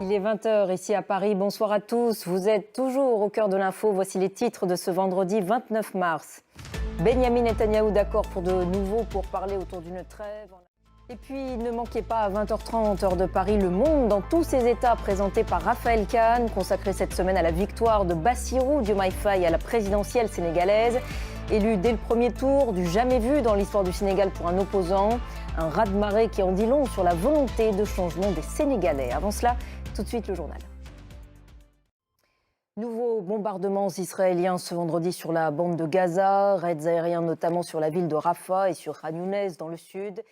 Il est 20 h ici à Paris. Bonsoir à tous. Vous êtes toujours au cœur de l'info. Voici les titres de ce vendredi 29 mars. Benyamin Netanyahou d'accord pour de nouveau pour parler autour d'une trêve. Et puis, ne manquez pas à 20h30, heure de Paris, Le Monde dans tous ses états, présenté par Raphaël Kahn, consacré cette semaine à la victoire de Bassirou Diomaye Faye à la présidentielle sénégalaise. Élu dès le premier tour, du jamais vu dans l'histoire du Sénégal pour un opposant. Un raz-de-marée qui en dit long sur la volonté de changement des Sénégalais. Avant cela, tout de suite le journal. Nouveaux bombardements israéliens ce vendredi sur la bande de Gaza, raids aériens notamment sur la ville de Rafah et sur Khan Younes dans le sud.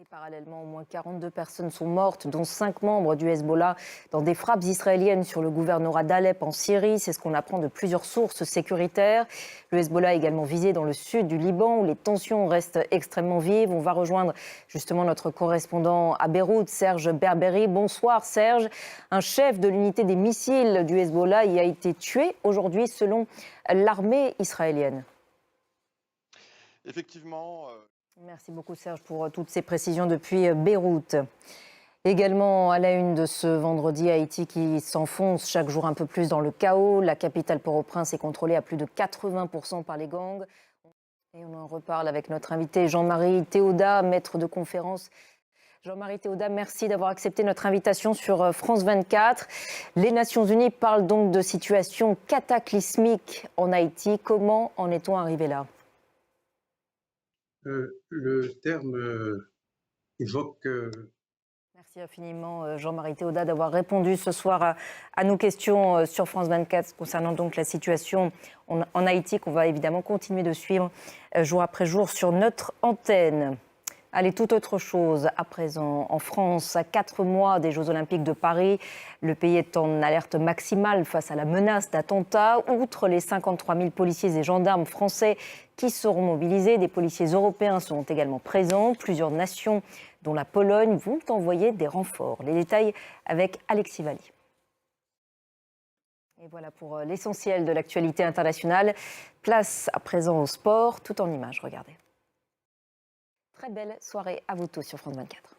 Et parallèlement, au moins 42 personnes sont mortes, dont 5 membres du Hezbollah, dans des frappes israéliennes sur le gouvernorat d'Alep en Syrie. C'est ce qu'on apprend de plusieurs sources sécuritaires. Le Hezbollah est également visé dans le sud du Liban, où les tensions restent extrêmement vives. On va rejoindre justement notre correspondant à Beyrouth, Serge Berberi. Bonsoir Serge. Un chef de l'unité des missiles du Hezbollah y a été tué aujourd'hui selon l'armée israélienne. Effectivement. Merci beaucoup Serge pour toutes ces précisions depuis Beyrouth. Également à la une de ce vendredi, Haïti qui s'enfonce chaque jour un peu plus dans le chaos. La capitale Port-au-Prince est contrôlée à plus de 80% par les gangs. Et on en reparle avec notre invité Jean-Marie Théodat, maître de conférence. Jean-Marie Théodat, merci d'avoir accepté notre invitation sur France 24. Les Nations Unies parlent donc de situation cataclysmique en Haïti. Comment en est-on arrivé là ? Le terme évoque... Merci infiniment Jean-Marie Théodat d'avoir répondu ce soir à nos questions sur France 24 concernant donc la situation en Haïti qu'on va évidemment continuer de suivre jour après jour sur notre antenne. Allez, toute autre chose à présent. En France, à 4 mois des Jeux Olympiques de Paris, le pays est en alerte maximale face à la menace d'attentats. Outre les 53 000 policiers et gendarmes français qui seront mobilisés, des policiers européens seront également présents. Plusieurs nations, dont la Pologne, vont envoyer des renforts. Les détails avec Alexis Valli. Et voilà pour l'essentiel de l'actualité internationale. Place à présent au sport, tout en images. Regardez. Très belle soirée à vous tous sur France 24.